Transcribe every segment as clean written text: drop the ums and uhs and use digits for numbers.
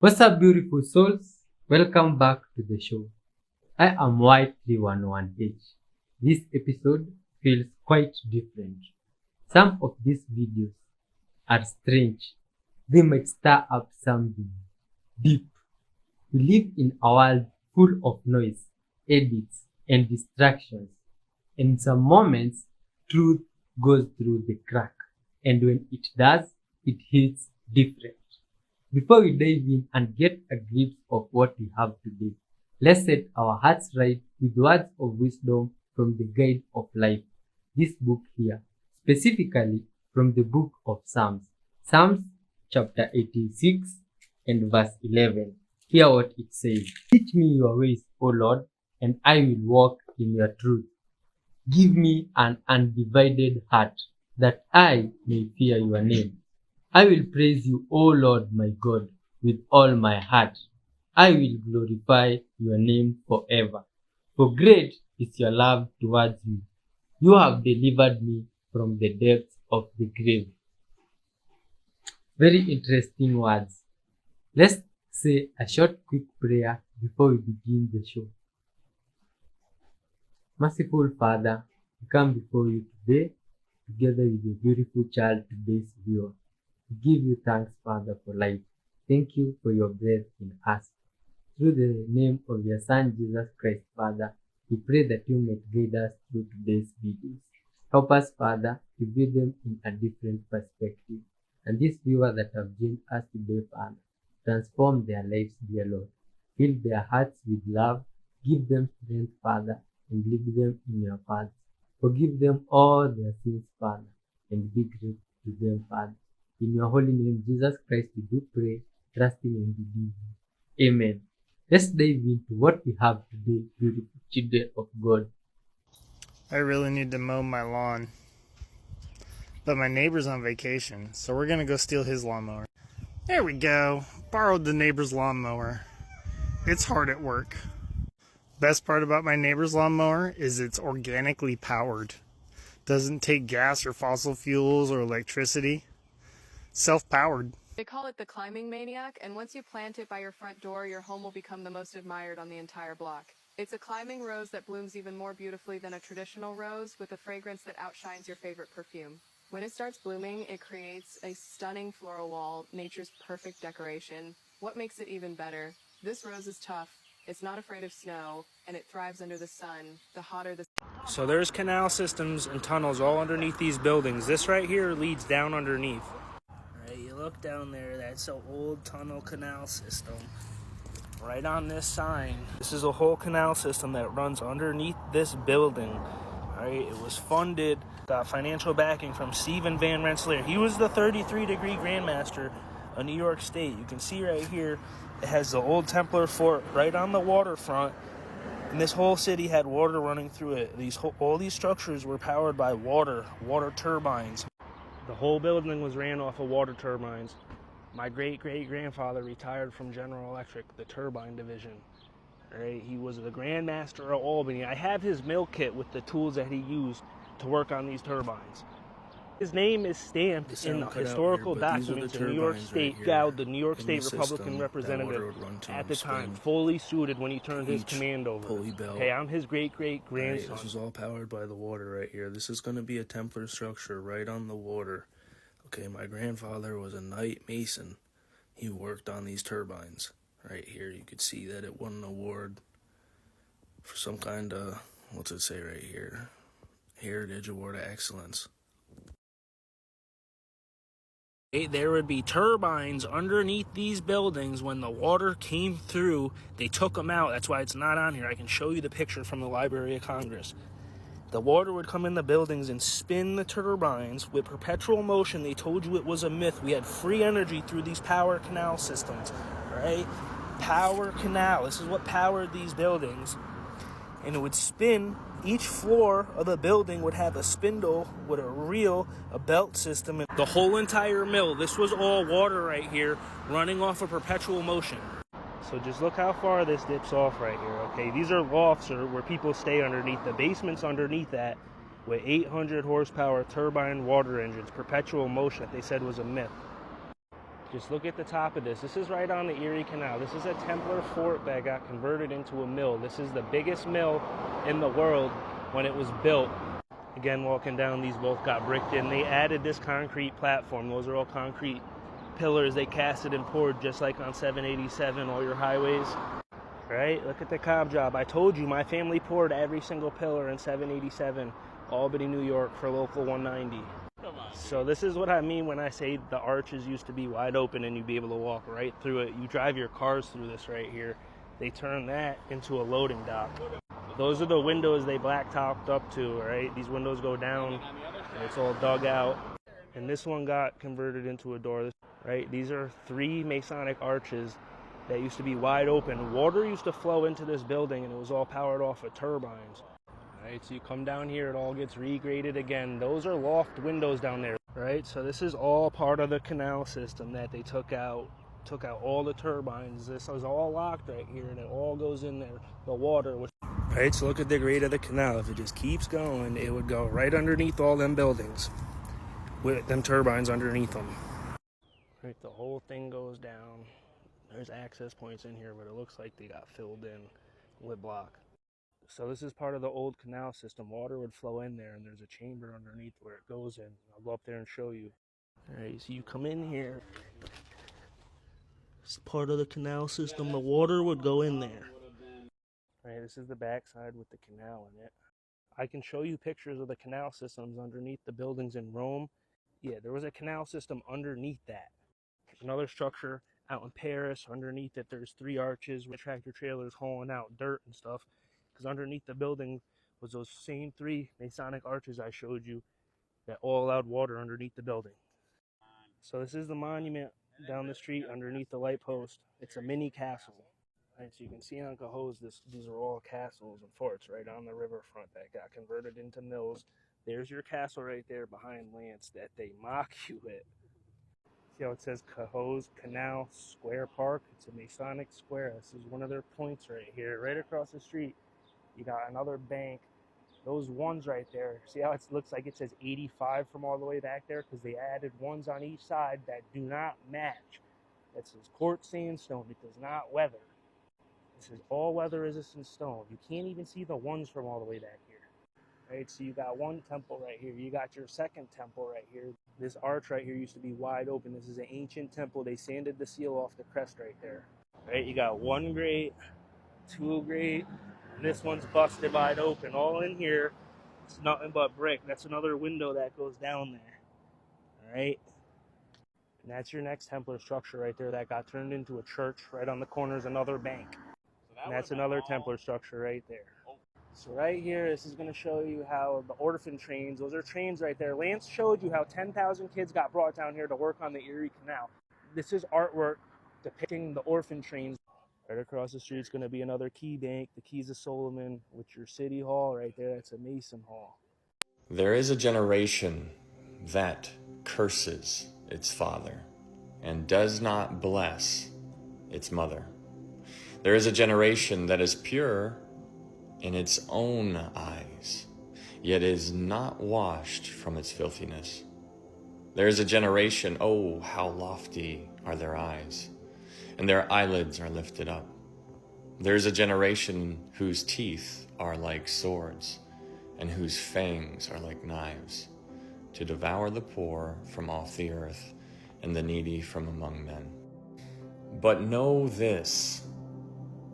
What's up, beautiful souls? Welcome back to the show. I am Y311H. This episode feels quite different. Some of these videos are strange. They might stir up something deep. We live in a world full of noise, edits, and distractions. In some moments, truth goes through the crack, and when it does, it hits different. Before we dive in and get a glimpse of what we have today, let's set our hearts right with words of wisdom from the Guide of Life, this book here, specifically from the book of Psalms, Psalms chapter 86 and verse 11. Hear what it says. Teach me your ways, O Lord, and I will walk in your truth. Give me an undivided heart, that I may fear your name. I will praise you, O Lord my God, with all my heart. I will glorify your name forever. For great is your love towards me. You have delivered me from the depths of the grave. Very interesting words. Let's say a short quick prayer before we begin the show. Merciful Father, we come before you today together with your beautiful child, today's viewer. We give you thanks, Father, for life. Thank you for your breath in us. Through the name of your Son, Jesus Christ, Father, we pray that you may guide us through today's videos. Help us, Father, to view them in a different perspective. And these viewers that have joined us today, Father, transform their lives, dear Lord. Fill their hearts with love. Give them strength, Father, and lead them in your paths. Forgive them all their sins, Father, and be great to them, Father. In your holy name, Jesus Christ, we do pray, trusting and believing. Amen. Let's dive into what we have today, beautiful children of God. I really need to mow my lawn. But my neighbor's on vacation, so we're gonna go steal his lawnmower. There we go. Borrowed the neighbor's lawnmower. It's hard at work. Best part about my neighbor's lawnmower is it's organically powered. Doesn't take gas or fossil fuels or electricity. Self-powered. They call it the climbing maniac, and once you plant it by your front door, your home will become the most admired on the entire block. It's a climbing rose that blooms even more beautifully than a traditional rose, with a fragrance that outshines your favorite perfume. When it starts blooming, it creates a stunning floral wall, nature's perfect decoration. What makes it even better? This rose is tough, it's not afraid of snow, and it thrives under the sun. The hotter the So there's canal systems and tunnels all underneath these buildings. This right here leads down underneath. Right, you look down there, that's an old tunnel canal system. Right on this sign. This is a whole canal system that runs underneath this building. Right, it was funded, got financial backing from Stephen Van Rensselaer. He was the 33-degree Grandmaster of New York State. You can see right here, it has the old Templar fort right on the waterfront. And this whole city had water running through it. All these structures were powered by water turbines. The whole building was ran off of water turbines. My great-great-grandfather retired from General Electric, the turbine division. Right? He was the Grand Master of Albany. I have his mill kit with the tools that he used to work on these turbines. His name is stamped in historical documents in New York State. Dowd, the New York State Republican representative at the time, fully suited when he turned his command over. Okay, I'm his great-great-grandson. This is all powered by the water right here. This is going to be a Templar structure right on the water. Okay, my grandfather was a Knight Mason. He worked on these turbines. Right here, you could see that it won an award for some kind of, what's it say right here? Heritage Award of Excellence. There would be turbines underneath these buildings. When the water came through, they took them out. That's why it's not on here. I can show you the picture from the Library of Congress. The water would come in the buildings and spin the turbines with perpetual motion. They told you it was a myth. We had free energy through these power canal systems, right? Power canal. This is what powered these buildings. And it would spin. Each floor of the building would have a spindle with a reel, a belt system. The whole entire mill, this was all water right here, running off of perpetual motion. So just look how far this dips off right here, okay? These are lofts where people stay underneath. The basement's underneath that with 800 horsepower turbine water engines, perpetual motion that they said was a myth. Just look at the top of this. This is right on the Erie Canal. This is a Templar fort that got converted into a mill. This is the biggest mill in the world when it was built. Again, walking down, these both got bricked in. They added this concrete platform. Those are all concrete pillars. They casted and poured just like on 787, all your highways. Right? Look at the cob job. I told you my family poured every single pillar in 787, Albany, New York for local 190. So this is what I mean when I say the arches used to be wide open and you'd be able to walk right through it. You drive your cars through this right here. They turn that into a loading dock. Those are the windows they blacktopped up to, right? These windows go down and it's all dug out. And this one got converted into a door, right? These are 3 Masonic arches that used to be wide open. Water used to flow into this building and it was all powered off of turbines. Right, so you come down here, it all gets regraded again. Those are loft windows down there, right? So this is all part of the canal system that they took out all the turbines. This is all locked right here and it all goes in there, the water. Right, so look at the grade of the canal. If it just keeps going, it would go right underneath all them buildings with them turbines underneath them. Right, the whole thing goes down. There's access points in here, but it looks like they got filled in with block. So this is part of the old canal system. Water would flow in there and there's a chamber underneath where it goes in. I'll go up there and show you. All right, so you come in here. It's part of the canal system. The water would go in there. All right, this is the backside with the canal in it. I can show you pictures of the canal systems underneath the buildings in Rome. Yeah, there was a canal system underneath that. There's another structure out in Paris. Underneath it, there's 3 arches with tractor trailers hauling out dirt and stuff. Because underneath the building was those same 3 Masonic arches I showed you that all allowed water underneath the building. So this is the monument down the street underneath the light post. It's a mini castle. Right, so you can see on Cohoes, these are all castles and forts right on the riverfront that got converted into mills. There's your castle right there behind Lance that they mock you with. See how it says Cohoes Canal Square Park? It's a Masonic square. This is one of their points right here, right across the street. You got another bank. Those ones right there, see how it looks like it says 85 from all the way back there? Because they added ones on each side that do not match. That says quartz sandstone. It does not weather. This is all weather resistant stone. You can't even see the ones from all the way back here. Right, so you got one temple right here. You got your second temple right here. This arch right here used to be wide open. This is an ancient temple. They sanded the seal off the crest right there. Right, you got 1 grate, 2 grate. This one's busted wide open. All in here, it's nothing but brick. That's another window that goes down there. All right. And that's your next Templar structure right there that got turned into a church. Right on the corner is another bank. And that's another Templar structure right there. So right here, this is going to show you how the orphan trains, those are trains right there. Lance showed you how 10,000 kids got brought down here to work on the Erie Canal. This is artwork depicting the orphan trains. Right across the street is going to be another key bank, the Keys of Solomon, with your city hall right there. That's a Mason hall. There is a generation that curses its father and does not bless its mother. There is a generation that is pure in its own eyes, yet is not washed from its filthiness. There is a generation, oh, how lofty are their eyes, and their eyelids are lifted up. There is a generation whose teeth are like swords, and whose fangs are like knives, to devour the poor from off the earth, and the needy from among men. But know this,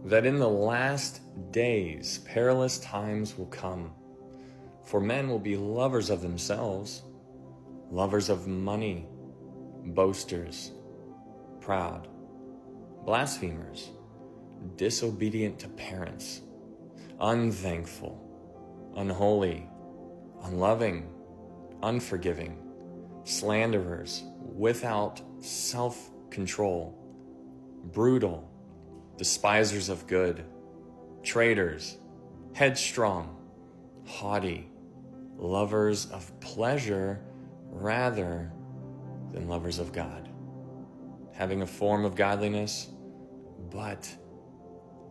that in the last days perilous times will come, for men will be lovers of themselves, lovers of money, boasters, proud, blasphemers, disobedient to parents, unthankful, unholy, unloving, unforgiving, slanderers, without self-control, brutal, despisers of good, traitors, headstrong, haughty, lovers of pleasure rather than lovers of God, having a form of godliness, but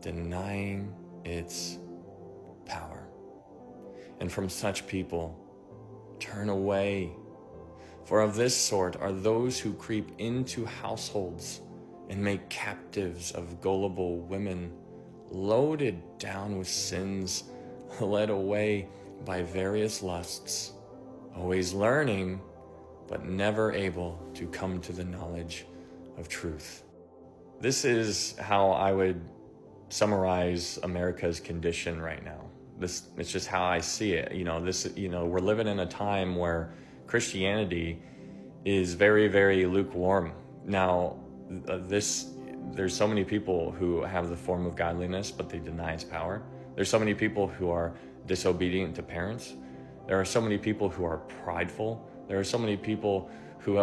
denying its power. And from such people turn away, For of this sort are those who creep into households and make captives of gullible women, loaded down with sins, led away by various lusts, always learning, but never able to come to the knowledge of truth. This is how I would summarize America's condition right now. It's just how I see it. We're living in a time where Christianity is very, very lukewarm. Now, there's so many people who have the form of godliness, but they deny its power. There's so many people who are disobedient to parents. There are so many people who are prideful. There are so many people who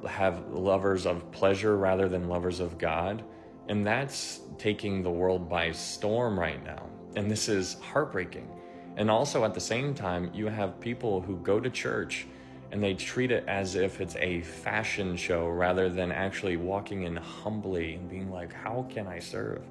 have lovers of pleasure rather than lovers of God. And that's taking the world by storm right now. And this is heartbreaking. And also at the same time, you have people who go to church and they treat it as if it's a fashion show rather than actually walking in humbly and being like, how can I serve?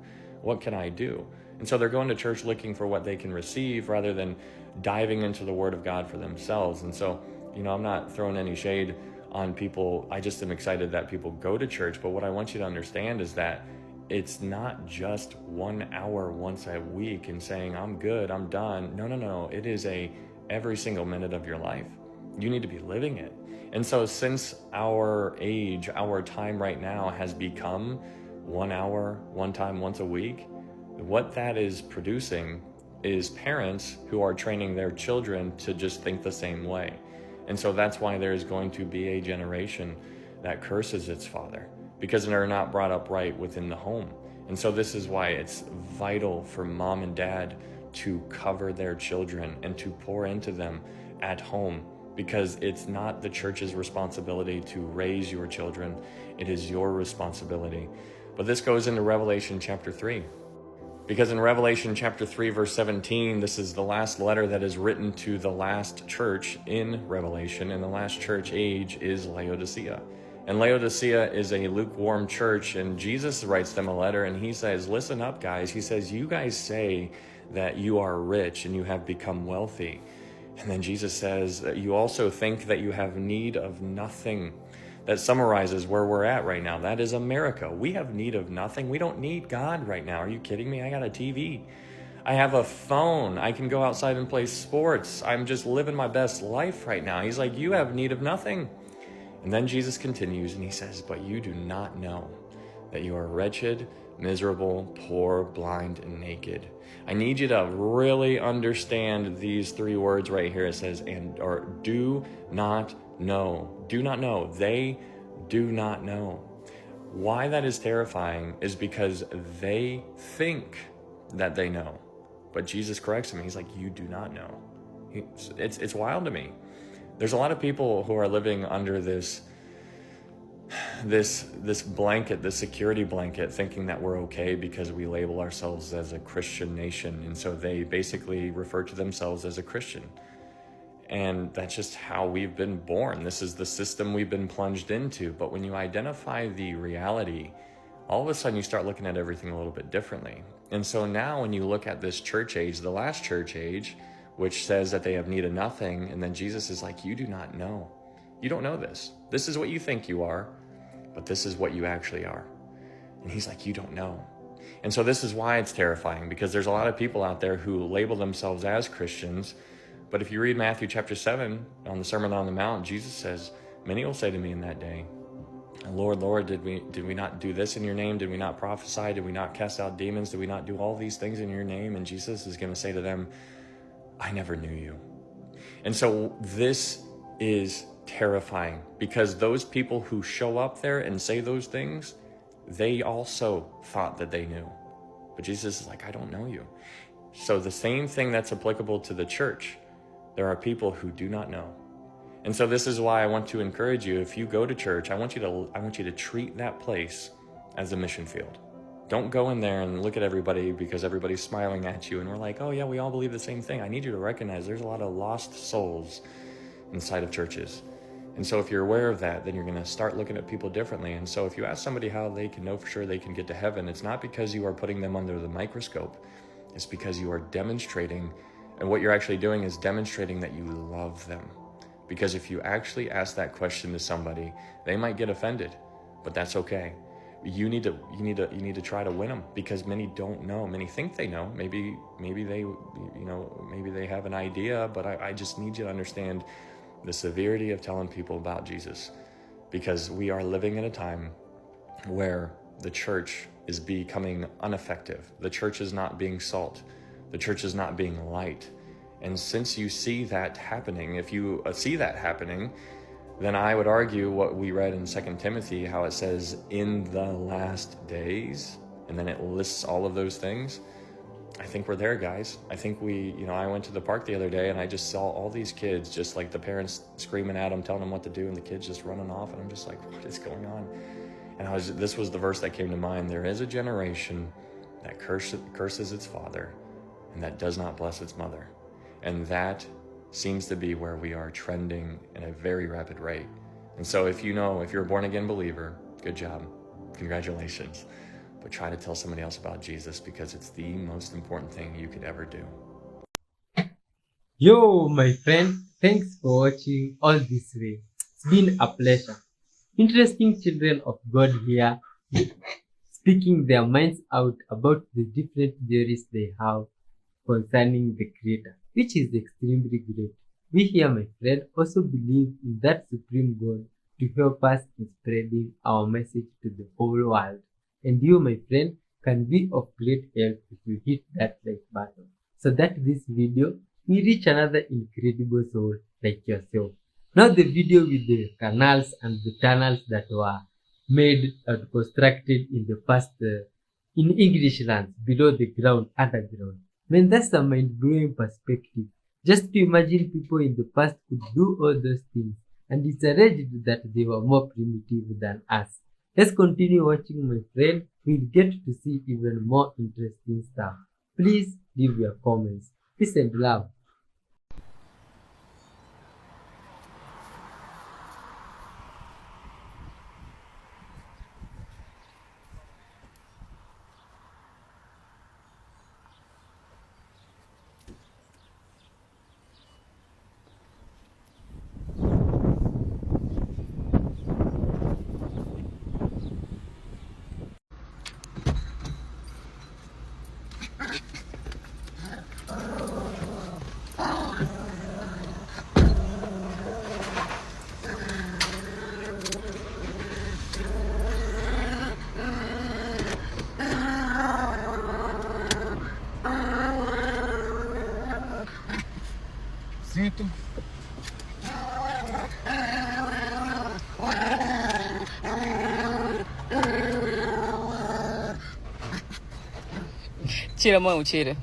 What can I do? And so they're going to church looking for what they can receive rather than diving into the Word of God for themselves. And so, I'm not throwing any shade on people. I just am excited that people go to church. But what I want you to understand is that it's not just 1 hour once a week and saying, I'm good, I'm done. No. It is every single minute of your life. You need to be living it. And so since our age, our time right now has become 1 hour, one time, once a week, what that is producing is parents who are training their children to just think the same way. And so that's why there is going to be a generation that curses its father, because they're not brought up right within the home. And so this is why it's vital for mom and dad to cover their children and to pour into them at home, because it's not the church's responsibility to raise your children. It is your responsibility. But this goes into Revelation chapter 3. Because in Revelation chapter 3, verse 17, this is the last letter that is written to the last church in Revelation, and the last church age is Laodicea. And Laodicea is a lukewarm church, and Jesus writes them a letter, and he says, listen up, guys. He says, you guys say that you are rich and you have become wealthy. And then Jesus says, you also think that you have need of nothing. That summarizes where we're at right now. That is America. We have need of nothing. We don't need God right now. Are you kidding me? I got a TV. I have a phone. I can go outside and play sports. I'm just living my best life right now. He's like, you have need of nothing. And then Jesus continues and he says, but you do not know that you are wretched, miserable, poor, blind, and naked. I need you to really understand these three words right here. It says, or do not know. Do not know. They do not know. Why that is terrifying is because they think that they know. But Jesus corrects him. He's like, you do not know. It's wild to me. There's a lot of people who are living under this blanket, this security blanket, thinking that we're okay because we label ourselves as a Christian nation. And so they basically refer to themselves as a Christian. And that's just how we've been born. This is the system we've been plunged into. But when you identify the reality, all of a sudden you start looking at everything a little bit differently. And so now when you look at this church age, the last church age, which says that they have need of nothing, and then Jesus is like, you do not know. You don't know this. This is what you think you are, but this is what you actually are. And he's like, you don't know. And so this is why it's terrifying, because there's a lot of people out there who label themselves as Christians. But if you read Matthew chapter 7 on the Sermon on the Mount, Jesus says, many will say to me in that day, Lord, Lord, did we not do this in your name? Did we not prophesy? Did we not cast out demons? Did we not do all these things in your name? And Jesus is going to say to them, I never knew you. And so this is terrifying, because those people who show up there and say those things, they also thought that they knew. But Jesus is like, I don't know you. So the same thing that's applicable to the church. There are people who do not know. And so this is why I want to encourage you, if you go to church, I want you to treat that place as a mission field. Don't go in there and look at everybody because everybody's smiling at you and we're like, oh yeah, we all believe the same thing. I need you to recognize there's a lot of lost souls inside of churches. And so if you're aware of that, then you're going to start looking at people differently. And so if you ask somebody how they can know for sure they can get to heaven, it's not because you are putting them under the microscope. It's because you are demonstrating, and what you're actually doing is demonstrating that you love them. Because if you actually ask that question to somebody, they might get offended, but that's okay. You need to try to win them, because many don't know. Many think they know. Maybe they have an idea, but I just need you to understand the severity of telling people about Jesus, because we are living in a time where the church is becoming ineffective. The church is not being salt. The church is not being light. And since you see that happening, if you see that happening, then I would argue what we read in 2 Timothy, how it says in the last days, and then it lists all of those things. I think we're there, guys. I think I went to the park the other day and I just saw all these kids, just like the parents screaming at them, telling them what to do, and the kids just running off, and I'm just like, what is going on? And this was the verse that came to mind. There is a generation that curses its father and that does not bless its mother. And that seems to be where we are trending at a very rapid rate. And so if you're a born again believer, good job, congratulations. But try to tell somebody else about Jesus, because it's the most important thing you could ever do. Yo, my friend, thanks for watching all this way. It's been a pleasure. Interesting children of God here, speaking their minds out about the different theories they have concerning the Creator, which is extremely great. We here, my friend, also believe in that supreme God to help us in spreading our message to the whole world. And you, my friend, can be of great help if you hit that like button, so that this video will reach another incredible soul like yourself. Now the video with the canals and the tunnels that were made and constructed in the past in English lands, below the ground, underground. Man, that's a mind-blowing perspective. Just to imagine people in the past could do all those things, and it's alleged that they were more primitive than us. Let's continue watching, my friend. We'll get to see even more interesting stuff. Please leave your comments. Peace and love. Tira a mão, tira.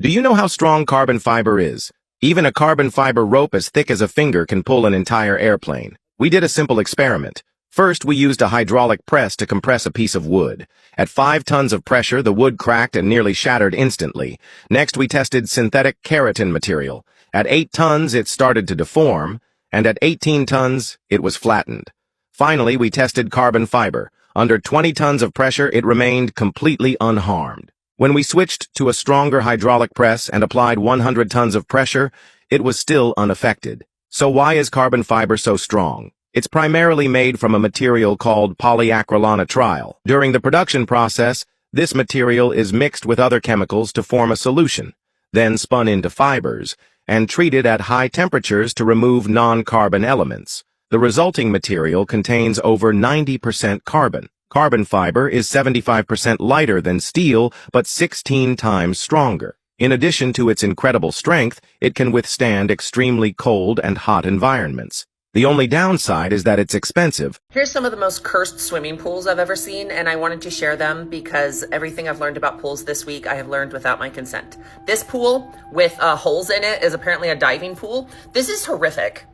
Do you know how strong carbon fiber is? Even a carbon fiber rope as thick as a finger can pull an entire airplane. We did a simple experiment. First, we used a hydraulic press to compress a piece of wood. At 5 tons of pressure, the wood cracked and nearly shattered instantly. Next, we tested synthetic keratin material. At 8 tons, it started to deform, and at 18 tons, it was flattened. Finally, we tested carbon fiber. Under 20 tons of pressure, it remained completely unharmed. When we switched to a stronger hydraulic press and applied 100 tons of pressure, it was still unaffected. So why is carbon fiber so strong? It's primarily made from a material called polyacrylonitrile. During the production process, this material is mixed with other chemicals to form a solution, then spun into fibers, and treated at high temperatures to remove non-carbon elements. The resulting material contains over 90% carbon. Carbon fiber is 75% lighter than steel, but 16 times stronger. In addition to its incredible strength, it can withstand extremely cold and hot environments. The only downside is that it's expensive. Here's some of the most cursed swimming pools I've ever seen, and I wanted to share them because everything I've learned about pools this week, I have learned without my consent. This pool with holes in it is apparently a diving pool. This is horrific.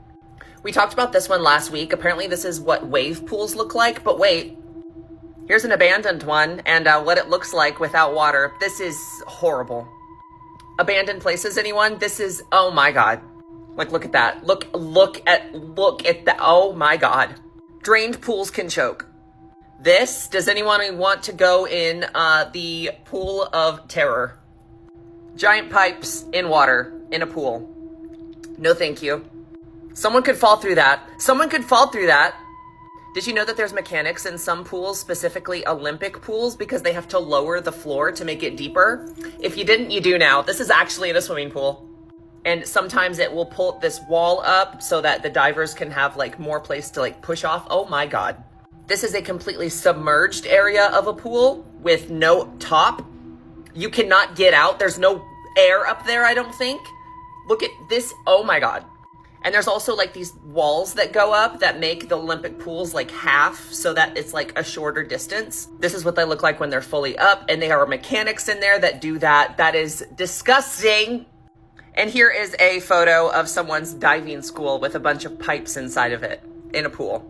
We talked about this one last week. Apparently this is what wave pools look like, but wait. Here's an abandoned one and what it looks like without water. This is horrible. Abandoned places, anyone? This is, oh my God. Like, look at that. Look at that. Oh my God. Drained pools can choke. Does anyone want to go in the pool of terror? Giant pipes in water, in a pool. No thank you. Someone could fall through that. Did you know that there's mechanics in some pools, specifically Olympic pools, because they have to lower the floor to make it deeper? If you didn't, you do now. This is actually in a swimming pool. And sometimes it will pull this wall up so that the divers can have like more place to like push off. Oh my God. This is a completely submerged area of a pool with no top. You cannot get out. There's no air up there, I don't think. Look at this. Oh my God. And there's also like these walls that go up that make the Olympic pools like half so that it's like a shorter distance. This is what they look like when they're fully up, and there are mechanics in there that do that. That is disgusting. And here is a photo of someone's diving school with a bunch of pipes inside of it in a pool.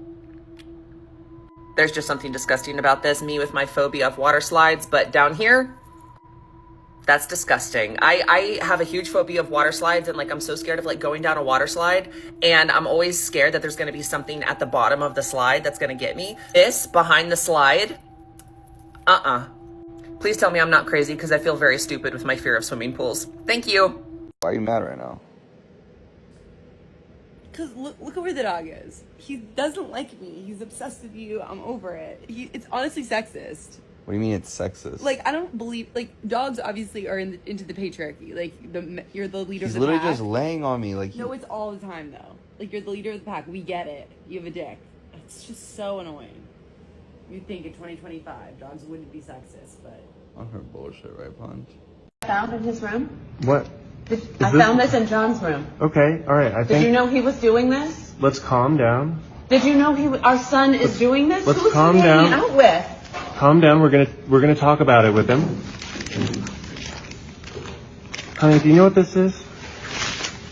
There's just something disgusting about this, me with my phobia of water slides, but down here, that's disgusting. I have a huge phobia of water slides, and like I'm so scared of like going down a water slide, and I'm always scared that there's gonna be something at the bottom of the slide that's gonna get me. This behind the slide, Please tell me I'm not crazy because I feel very stupid with my fear of swimming pools. Thank you. Why are you mad right now? Because look at where the dog is. He doesn't like me. He's obsessed with you. I'm over it. It's honestly sexist. What do you mean it's sexist? Like, I don't believe, like, dogs obviously are into the patriarchy. Like, you're the leader of the pack. He's literally just laying on me. Like, no, it's all the time, though. Like, you're the leader of the pack. We get it. You have a dick. It's just so annoying. You'd think in 2025, dogs wouldn't be sexist, but... On her bullshit, right, Punch? Found in his room? What? I found this in John's room. Okay, all right. Did you know he was doing this? Let's calm down. Did you know our son is doing this? Let's Who's calm he down. hanging out with? Calm down. We're gonna talk about it with him. Honey, do you know what this is?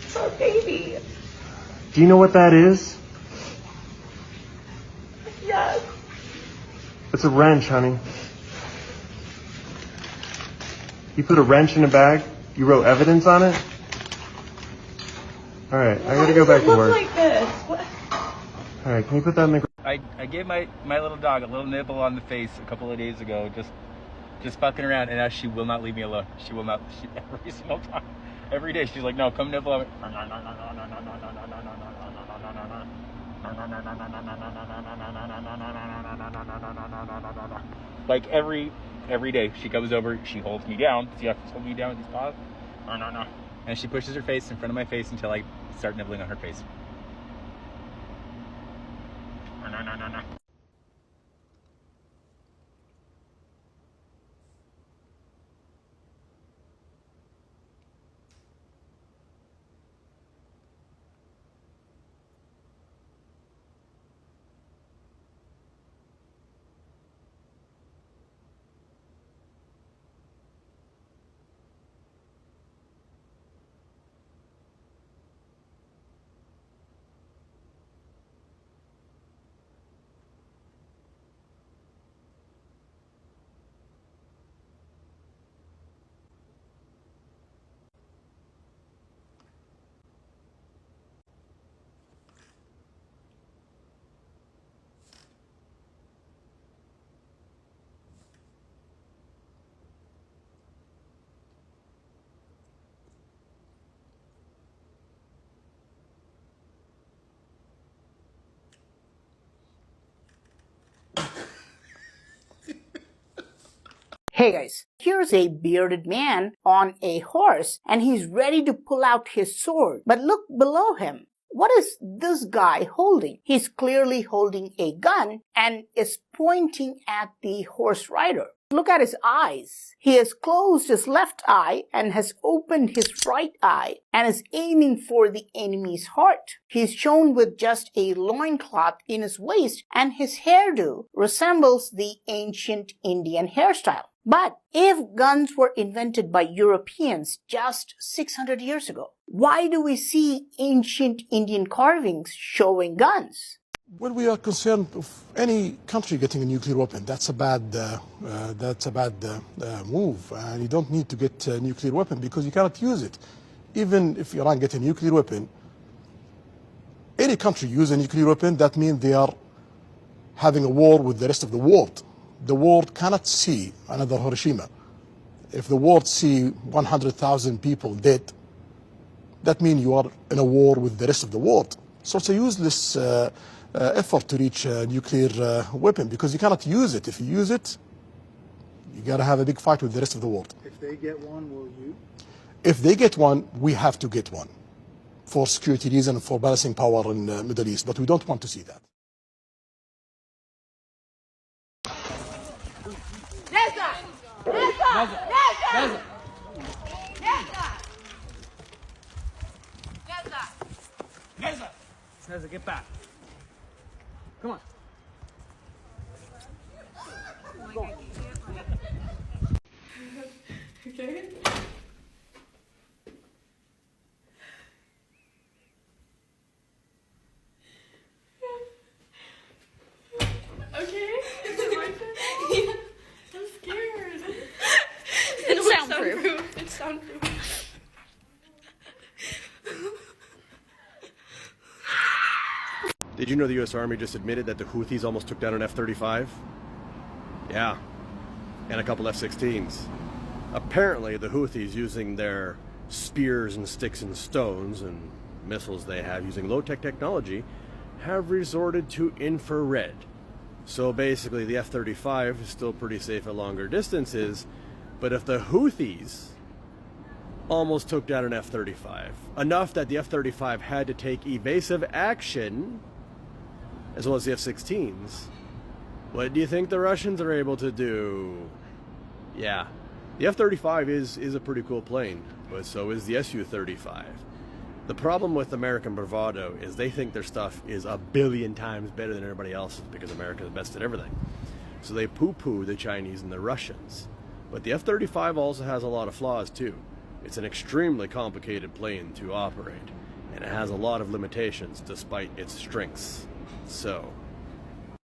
It's our baby. Do you know what that is? Yes. It's a wrench, honey. You put a wrench in a bag. You wrote evidence on it. All right, I gotta go back to work. Like this? What? All right, can you put that in the? I gave my little dog a little nibble on the face a couple of days ago, just fucking around, and now she will not leave me alone. She will not. Every single time, every day, she's like, "No, come nibble on me." Like every day, she comes over, she holds me down. See how she's holding me down with these paws? And she pushes her face in front of my face until I start nibbling on her face. Hey guys, here's a bearded man on a horse and he's ready to pull out his sword. But look below him. What is this guy holding? He's clearly holding a gun and is pointing at the horse rider. Look at his eyes. He has closed his left eye and has opened his right eye and is aiming for the enemy's heart. He's shown with just a loincloth in his waist and his hairdo resembles the ancient Indian hairstyle. But if guns were invented by Europeans just 600 years ago, why do we see ancient Indian carvings showing guns? When we are concerned of any country getting a nuclear weapon, that's a bad move. And you don't need to get a nuclear weapon because you cannot use it. Even if Iran gets a nuclear weapon, any country use a nuclear weapon, that means they are having a war with the rest of the world. The world cannot see another Hiroshima. If the world see 100,000 people dead, that means you are in a war with the rest of the world. So it's a useless effort to reach a nuclear weapon because you cannot use it. If you use it, you got to have a big fight with the rest of the world. If they get one, will you? If they get one, we have to get one for security reasons, for balancing power in the Middle East, but we don't want to see that. Neza, get back. Come on. Okay. Okay. Is it my turn? Yeah. I'm scared. It's soundproof. It's soundproof. Did you know the U.S. Army just admitted that the Houthis almost took down an F-35? Yeah, and a couple F-16s. Apparently, the Houthis, using their spears and sticks and stones and missiles they have using low-tech technology, have resorted to infrared. So basically, the F-35 is still pretty safe at longer distances, but if the Houthis almost took down an F-35, enough that the F-35 had to take evasive action, as well as the F-16s, what do you think the Russians are able to do? Yeah, the F-35 is a pretty cool plane, but so is the Su-35. The problem with American bravado is they think their stuff is a billion times better than everybody else's because America's best at everything. So they poo-poo the Chinese and the Russians. But the F-35 also has a lot of flaws too. It's an extremely complicated plane to operate, and it has a lot of limitations despite its strengths. So,